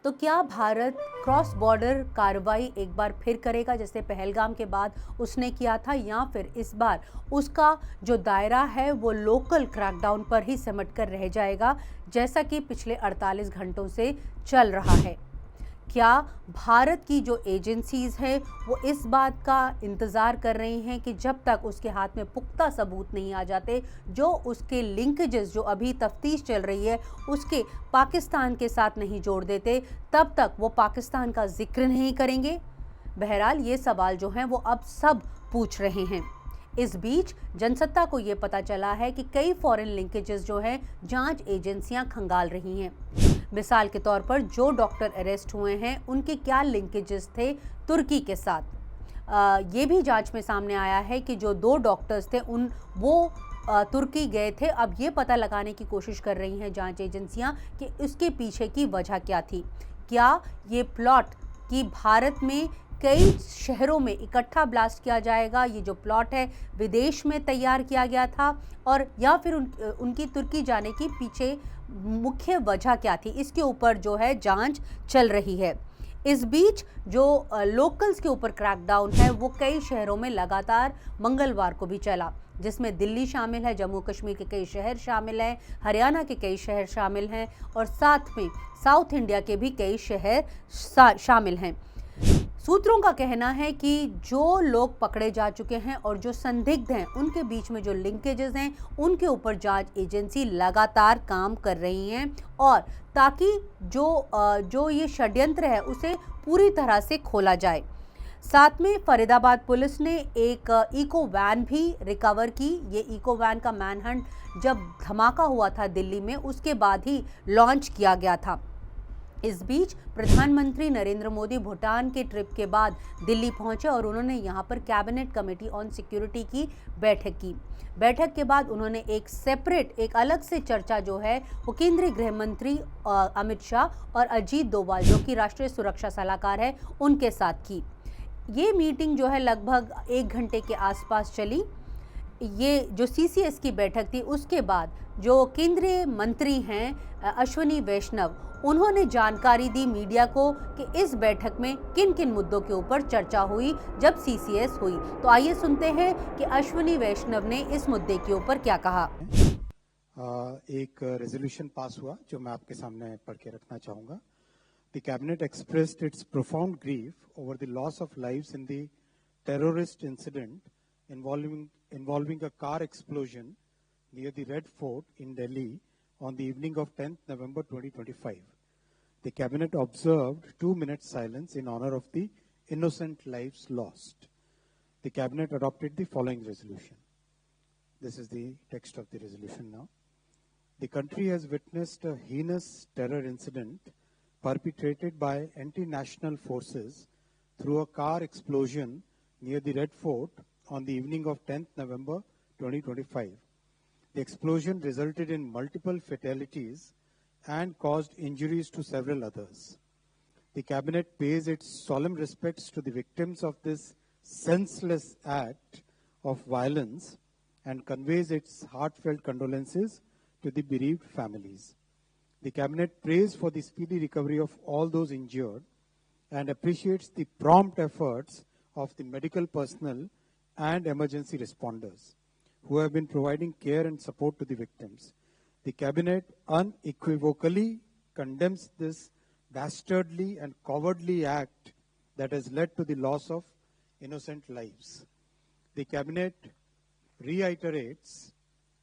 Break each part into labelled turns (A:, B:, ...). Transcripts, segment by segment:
A: तो क्या Bharat cross border कार्रवाई एक बार फिर करेगा जैसे पहलगाम के बाद उसने किया था, या फिर इस बार उसका जो दायरा है वो लोकल क्रैकडाउन पर ही सिमट कर रह जाएगा जैसा कि पिछले 48 घंटों से चल रहा है? क्या भारत की जो एजेंसीज हैं वो इस बात का इंतज़ार कर रही हैं कि जब तक उसके हाथ में पुख्ता सबूत नहीं आ जाते, जो उसके लिंकेजेस जो अभी तफ्तीश चल रही है उसके पाकिस्तान के साथ नहीं जोड़ देते, तब तक वो पाकिस्तान का जिक्र नहीं करेंगे? बहरहाल ये सवाल जो हैं वो अब सब पूछ रहे हैं। इस बीच जनसत्ता को ये पता चला है कि कई फॉरेन लिंकेजेस जो हैं जांच एजेंसियां खंगाल रही हैं। मिसाल के तौर पर जो डॉक्टर अरेस्ट हुए हैं उनके क्या लिंकेजेस थे तुर्की के साथ। ये भी जांच में सामने आया है कि जो 2 डॉक्टर्स थे तुर्की गए थे। अब ये पता लगाने की कोशिश कर रही हैं जांच एजेंसियां कि उसके पीछे की वजह क्या थी। क्या ये प्लॉट कि भारत में कई शहरों में इकट्ठा ब्लास्ट किया जाएगा, ये जो प्लॉट है विदेश में तैयार किया गया था, और या फिर उनकी तुर्की जाने की पीछे मुख्य वजह क्या थी, इसके ऊपर जो है जांच चल रही है। इस बीच जो लोकल्स के ऊपर क्रैकडाउन है वो कई शहरों में लगातार मंगलवार को भी चला, जिसमें दिल्ली शामिल है, जम्मू कश्मीर के कई शहर शामिल हैं, हरियाणा के कई शहर शामिल हैं और साथ में साउथ इंडिया के भी कई शहर शामिल हैं। सूत्रों का कहना है कि जो लोग पकड़े जा चुके हैं और जो संदिग्ध हैं उनके बीच में जो लिंकेजेस हैं उनके ऊपर जांच एजेंसी लगातार काम कर रही हैं, और ताकि जो ये षड्यंत्र है उसे पूरी तरह से खोला जाए। साथ में फरीदाबाद पुलिस ने एक इको वैन भी रिकवर की। ये इको वैन का मैनहंट जब धमाका हुआ था दिल्ली में उसके बाद ही लॉन्च किया गया था। इस बीच प्रधानमंत्री नरेंद्र मोदी भूटान के ट्रिप के बाद दिल्ली पहुंचे और उन्होंने यहां पर कैबिनेट कमेटी ऑन सिक्योरिटी की बैठक की। बैठक के बाद उन्होंने एक अलग से चर्चा जो है वो केंद्रीय गृह मंत्री अमित शाह और अजीत डोभाल जो कि राष्ट्रीय सुरक्षा सलाहकार है उनके साथ की। ये मीटिंग जो है लगभग 1 घंटे के आसपास चली। ये जो सीसीएस की बैठक थी उसके बाद जो केंद्रीय मंत्री हैं अश्विनी वैष्णव, उन्होंने जानकारी दी मीडिया को कि इस बैठक में किन किन मुद्दों के ऊपर चर्चा हुई जब सीसीएस हुई। तो आइए सुनते हैं कि अश्विनी वैष्णव ने इस मुद्दे के ऊपर क्या कहा।
B: एक रेजोल्यूशन पास हुआ जो मैं आपके सामने पढ़ के रखना चाहूंगा। The cabinet expressed its profound grief over the loss of lives in the terrorist incident involving a car explosion near the Red Fort in Delhi on the evening of 10th November 2025. The cabinet observed 2 minutes silence in honor of the innocent lives lost. The cabinet adopted the following resolution. This is the text of the resolution now. The country has witnessed a heinous terror incident perpetrated by anti-national forces through a car explosion near the Red Fort on the evening of 10th November 2025. The explosion resulted in multiple fatalities and caused injuries to several others. The cabinet pays its solemn respects to the victims of this senseless act of violence and conveys its heartfelt condolences to the bereaved families. The cabinet prays for the speedy recovery of all those injured and appreciates the prompt efforts of the medical personnel and emergency responders who have been providing care and support to the victims. The cabinet unequivocally condemns this dastardly and cowardly act that has led to the loss of innocent lives. The cabinet reiterates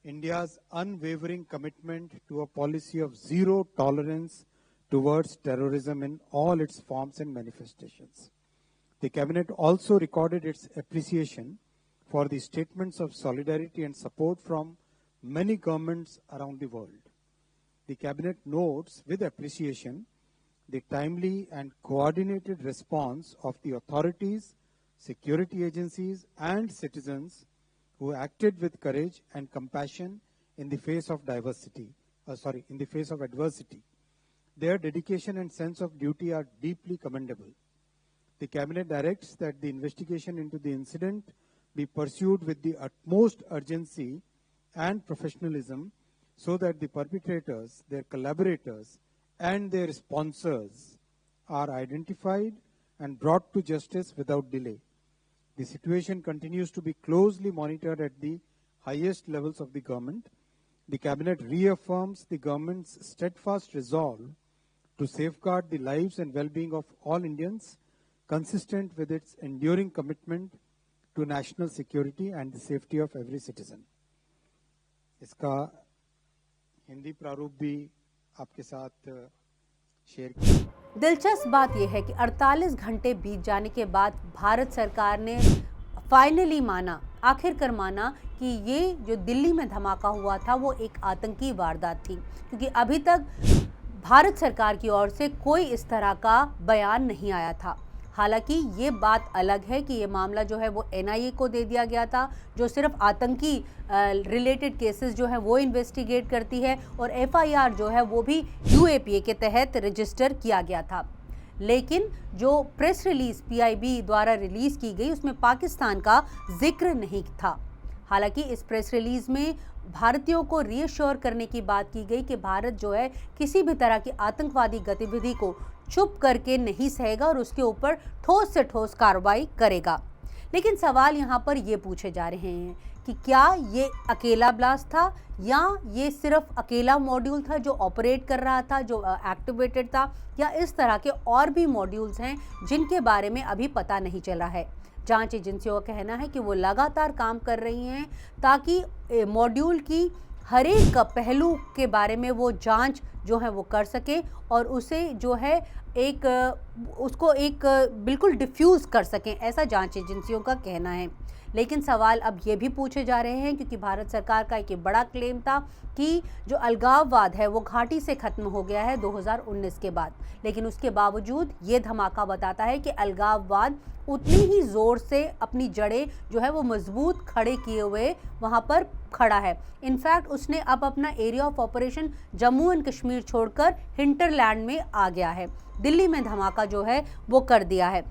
B: India's unwavering commitment to a policy of zero tolerance towards terrorism in all its forms and manifestations. The cabinet also recorded its appreciation for the statements of solidarity and support from many governments around the world. The cabinet notes with appreciation the timely and coordinated response of the authorities, security agencies, and citizens who acted with courage and compassion in the face of adversity. Their dedication and sense of duty are deeply commendable. The cabinet directs that the investigation into the incident be pursued with the utmost urgency and professionalism so that the perpetrators, their collaborators, and their sponsors are identified and brought to justice without delay. The situation continues to be closely monitored at the highest levels of the government. The Cabinet reaffirms the government's steadfast resolve to safeguard the lives and well-being of all Indians, consistent with its enduring commitment to national security and the safety of every citizen. इसका हिंदी प्रारूप भी आपके साथ share किया।
A: दिलचस्प बात यह है कि 48 घंटे बीत जाने के बाद भारत सरकार ने फाइनली माना, आखिरकार माना कि ये जो दिल्ली में धमाका हुआ था वो एक आतंकी वारदात थी, क्योंकि अभी तक भारत सरकार की ओर से कोई इस तरह का बयान नहीं आया था। हालांकि ये बात अलग है कि ये मामला जो है वो NIA को दे दिया गया था, जो सिर्फ आतंकी रिलेटेड केसेस जो है वो इन्वेस्टिगेट करती है, और FIR जो है वो भी UAPA के तहत रजिस्टर किया गया था। लेकिन जो प्रेस रिलीज PIB द्वारा रिलीज़ की गई उसमें पाकिस्तान का जिक्र नहीं था। हालांकि इस प्रेस रिलीज में भारतीयों को रीअश्योर करने की बात की गई कि भारत जो है किसी भी तरह की आतंकवादी गतिविधि को चुप करके नहीं सहेगा और उसके ऊपर ठोस से ठोस कार्रवाई करेगा। लेकिन सवाल यहाँ पर ये पूछे जा रहे हैं कि क्या ये अकेला ब्लास्ट था या ये सिर्फ अकेला मॉड्यूल था जो ऑपरेट कर रहा था, जो एक्टिवेटेड था, या इस तरह के और भी मॉड्यूल्स हैं जिनके बारे में अभी पता नहीं चला है। जांच एजेंसियों का कहना है कि वो लगातार काम कर रही हैं ताकि मॉड्यूल की हर एक पहलू के बारे में वो जांच जो है वो कर सके और उसे जो है उसको बिल्कुल डिफ्यूज़ कर सकें, ऐसा जांच एजेंसियों का कहना है। लेकिन सवाल अब ये भी पूछे जा रहे हैं, क्योंकि भारत सरकार का एक बड़ा क्लेम था कि जो अलगाववाद है वो घाटी से ख़त्म हो गया है 2019 के बाद, लेकिन उसके बावजूद ये धमाका बताता है कि अलगाववाद उतनी ही ज़ोर से अपनी जड़ें जो है वो मजबूत खड़े किए हुए वहाँ पर खड़ा है। इनफैक्ट उसने अब अपना area of operation Jammu and Kashmir छोड़कर हिंटरलैंड में आ गया है। दिल्ली में धमाका जो है वो कर दिया है।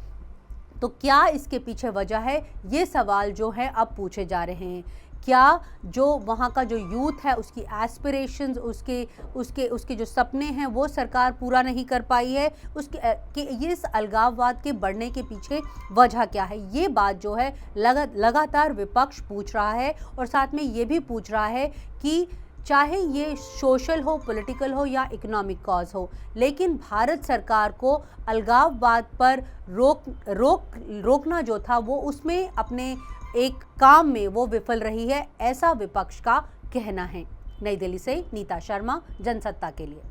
A: तो क्या इसके पीछे वजह है, ये सवाल जो है अब पूछे जा रहे हैं। क्या जो वहाँ का जो यूथ है उसकी एस्पिरेशंस, उसके जो सपने हैं वो सरकार पूरा नहीं कर पाई है, कि ये इस अलगाववाद के बढ़ने के पीछे वजह क्या है, ये बात जो है लगातार विपक्ष पूछ रहा है। और साथ में ये भी पूछ रहा है कि चाहे ये सोशल हो, पॉलिटिकल हो या इकोनॉमिक कॉज हो, लेकिन भारत सरकार को अलगाववाद पर रोकना जो था वो उसमें अपने एक काम में वो विफल रही है, ऐसा विपक्ष का कहना है। नई दिल्ली से नीता शर्मा, जनसत्ता के लिए।